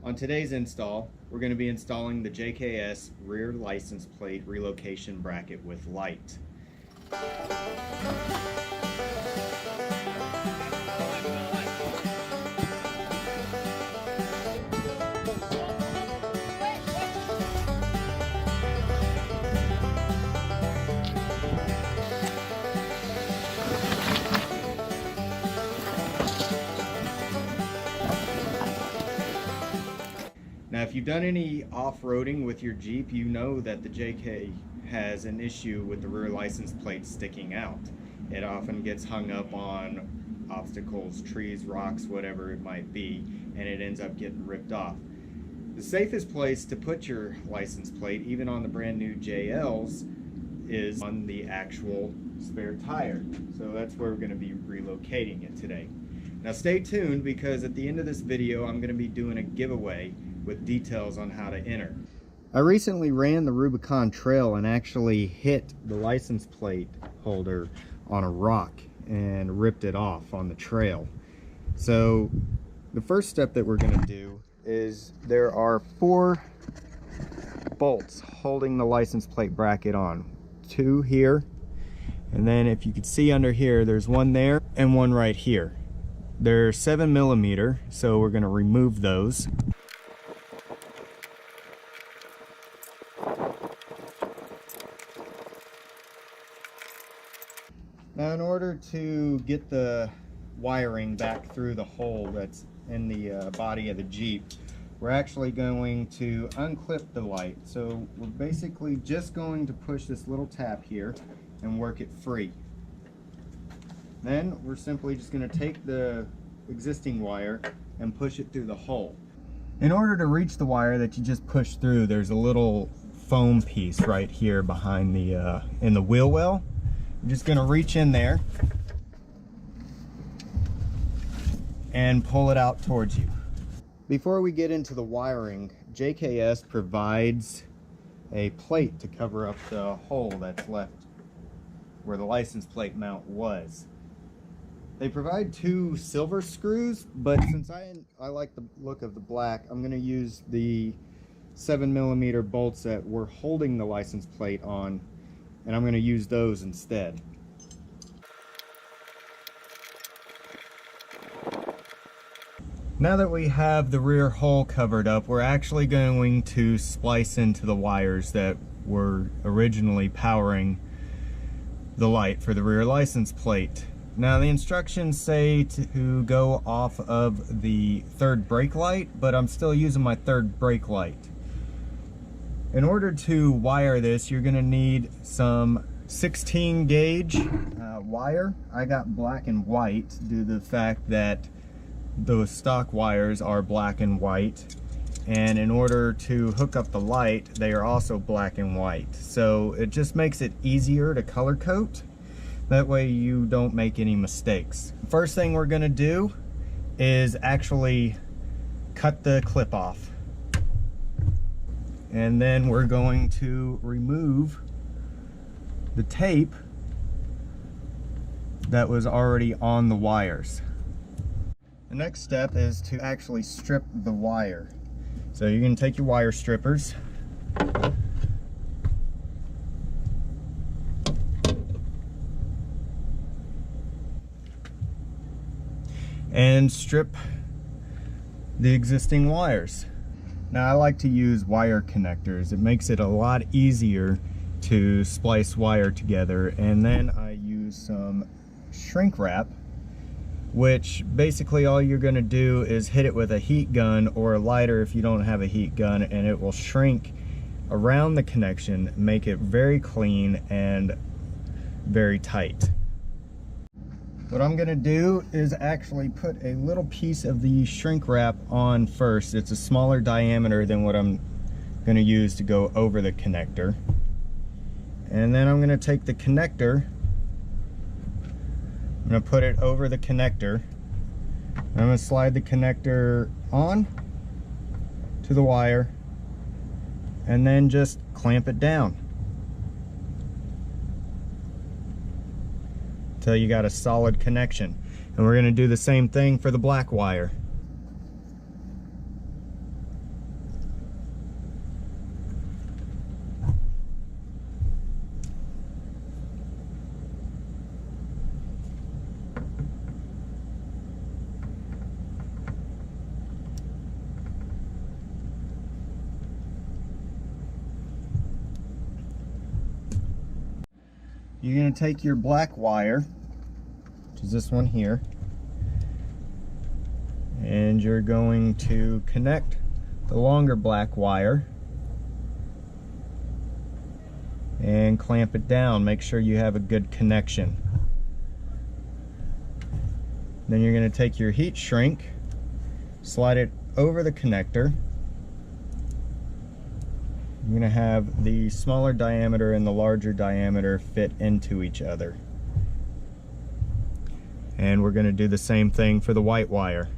On today's install, we're going to be installing the JKS rear license plate relocation bracket with light. Now, if you've done any off-roading with your Jeep, you know that the JK has an issue with the rear license plate sticking out. It often gets hung up on obstacles, trees, rocks, whatever it might be, and it ends up getting ripped off. The safest place to put your license plate, even on the brand new JLs, is on the actual spare tire. So that's where we're going to be relocating it today. Now stay tuned, because at the end of this video I'm going to be doing a giveaway with details on how to enter. I recently ran the Rubicon Trail and actually hit the license plate holder on a rock and ripped it off on the trail. So the first step that we're going to do is, there are 4 bolts holding the license plate bracket on. 2 here, and then if you can see under here, there's 1 there and 1 right here. They're 7mm, so we're going to remove those. Now, in order to get the wiring back through the hole that's in the body of the Jeep, we're actually going to unclip the light. So we're basically just going to push this little tab here and work it free. Then we're simply just going to take the existing wire and push it through the hole. In order to reach the wire that you just pushed through, there's a little foam piece right here behind the in the wheel well. I'm just going to reach in there and pull it out towards you. Before we get into the wiring, JKS provides a plate to cover up the hole that's left where the license plate mount was. They provide 2 silver screws, but since I like the look of the black, I'm going to use the 7mm bolts that were holding the license plate on, and I'm going to use those instead. Now that we have the rear hole covered up, we're actually going to splice into the wires that were originally powering the light for the rear license plate. Now, the instructions say to go off of the 3rd brake light, but I'm still using my 3rd brake light. In order to wire this, you're going to need some 16 gauge wire. I got black and white due to the fact that those stock wires are black and white, and in order to hook up the light, they are also black and white. So it just makes it easier to color code. That way you don't make any mistakes. First thing we're going to do is actually cut the clip off. And then we're going to remove the tape that was already on the wires. The next step is to actually strip the wire. So you're going to take your wire strippers and strip the existing wires. Now, I like to use wire connectors. It makes it a lot easier to splice wire together, and then I use some shrink wrap, which basically all you're going to do is hit it with a heat gun or a lighter if you don't have a heat gun, and it will shrink around the connection, make it very clean and very tight. What I'm going to do is actually put a little piece of the shrink wrap on first. It's a smaller diameter than what I'm going to use to go over the connector. And then I'm going to take the connector, I'm going to put it over the connector. I'm going to slide the connector on to the wire and then just clamp it down until you got a solid connection. And we're going to do the same thing for the black wire. You're going to take your black wire, which is this one here, and you're going to connect the longer black wire and clamp it down. Make sure you have a good connection. Then you're going to take your heat shrink, slide it over the connector. You're going to have the smaller diameter and the larger diameter fit into each other. And we're going to do the same thing for the white wire.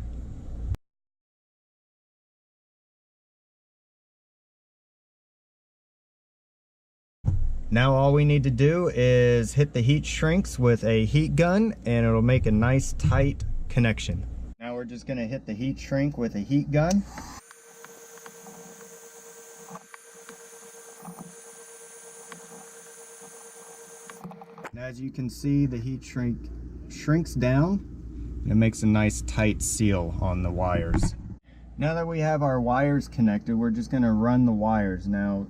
Now all we need to do is hit the heat shrinks with a heat gun and it'll make a nice tight connection. Now we're just going to hit the heat shrink with a heat gun. And as you can see, the heat shrink shrinks down and it makes a nice tight seal on the wires. Now that we have our wires connected, we're just going to run the wires. Now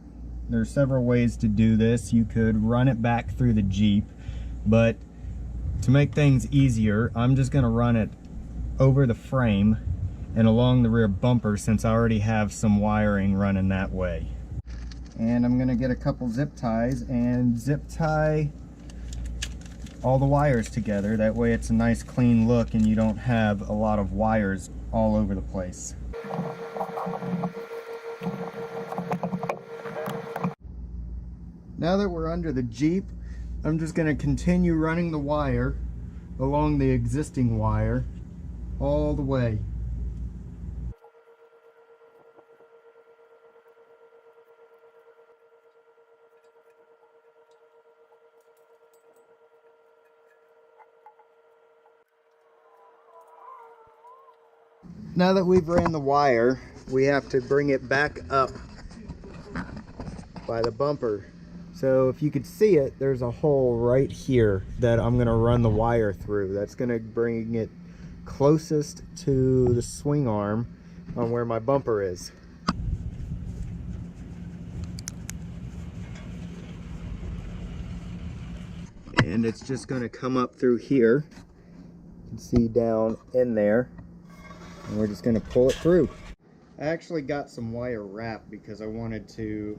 there's several ways to do this. You could run it back through the Jeep, but to make things easier, I'm just going to run it over the frame and along the rear bumper, since I already have some wiring running that way. And I'm going to get a couple zip ties and zip tie all the wires together. That way it's a nice clean look and you don't have a lot of wires all over the place. Now that we're under the Jeep, I'm just going to continue running the wire along the existing wire all the way. Now that we've ran the wire, we have to bring it back up by the bumper. So if you could see it, there's a hole right here that I'm going to run the wire through. That's going to bring it closest to the swing arm on where my bumper is. And it's just going to come up through here. You can see down in there. And we're just going to pull it through. I actually got some wire wrap because I wanted to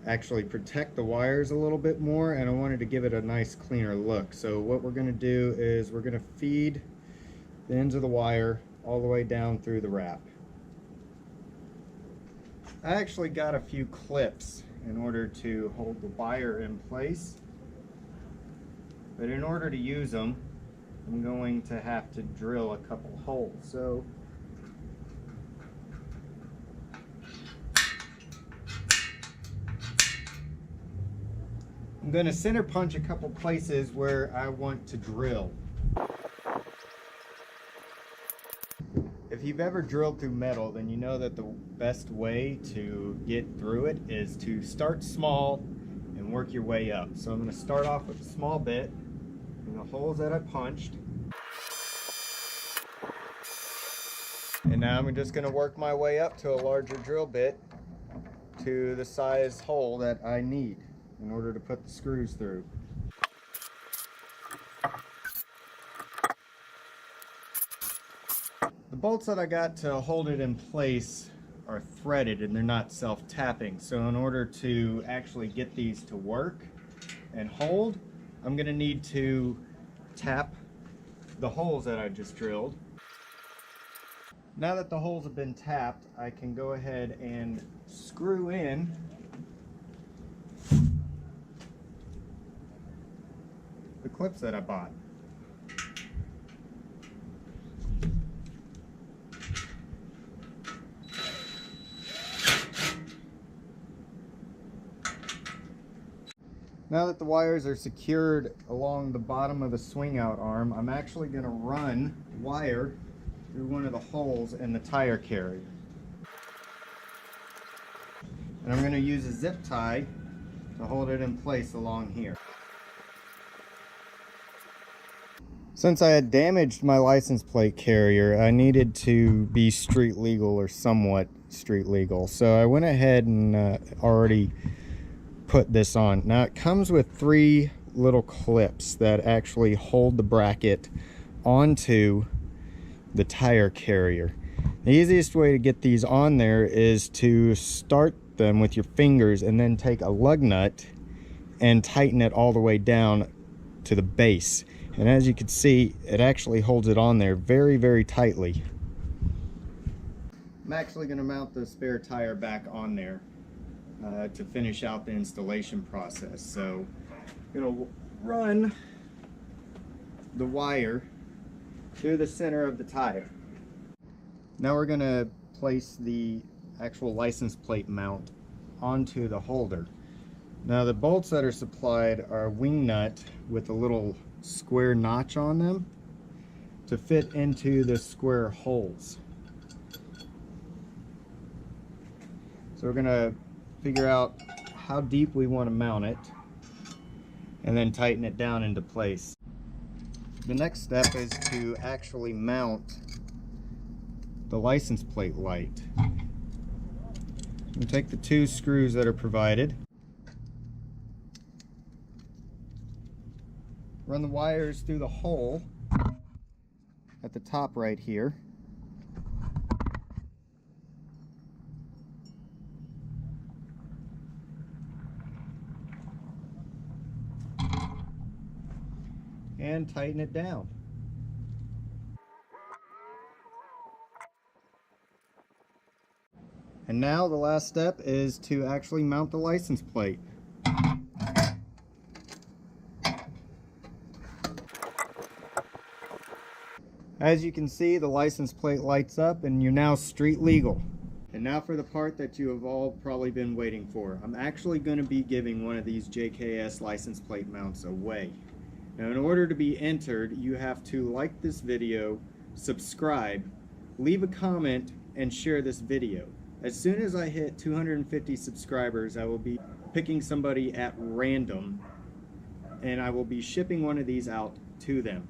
actually protect the wires a little bit more, and I wanted to give it a nice cleaner look. So what we're going to do is we're going to feed the ends of the wire all the way down through the wrap. I actually got a few clips in order to hold the wire in place, but in order to use them I'm going to have to drill a couple holes. So I'm going to center punch a couple places where I want to drill. If you've ever drilled through metal, then you know that the best way to get through it is to start small and work your way up. So I'm going to start off with a small bit in the holes that I punched. And now I'm just going to work my way up to a larger drill bit to the size hole that I need in order to put the screws through. The bolts that I got to hold it in place are threaded and they're not self-tapping. So in order to actually get these to work and hold, I'm going to need to tap the holes that I just drilled. Now that the holes have been tapped, I can go ahead and screw in the clips that I bought. Now that the wires are secured along the bottom of the swing out arm, I'm actually going to run wire through one of the holes in the tire carrier. And I'm going to use a zip tie to hold it in place along here. Since I had damaged my license plate carrier, I needed to be street legal or somewhat street legal. So I went ahead and already put this on. Now it comes with 3 little clips that actually hold the bracket onto the tire carrier. The easiest way to get these on there is to start them with your fingers and then take a lug nut and tighten it all the way down to the base. And as you can see, it actually holds it on there very, very tightly. I'm actually going to mount the spare tire back on there to finish out the installation process. So I'm going to run the wire through the center of the tire. Now we're going to place the actual license plate mount onto the holder. Now the bolts that are supplied are a wing nut with a little square notch on them to fit into the square holes. So we're going to figure out how deep we want to mount it and then tighten it down into place. The next step is to actually mount the license plate light. We take the 2 screws that are provided, run the wires through the hole at the top right here, and tighten it down. And now the last step is to actually mount the license plate. As you can see, the license plate lights up and you're now street legal. And now for the part that you have all probably been waiting for. I'm actually going to be giving one of these JKS license plate mounts away. Now in order to be entered, you have to like this video, subscribe, leave a comment, and share this video. As soon as I hit 250 subscribers, I will be picking somebody at random and I will be shipping one of these out to them.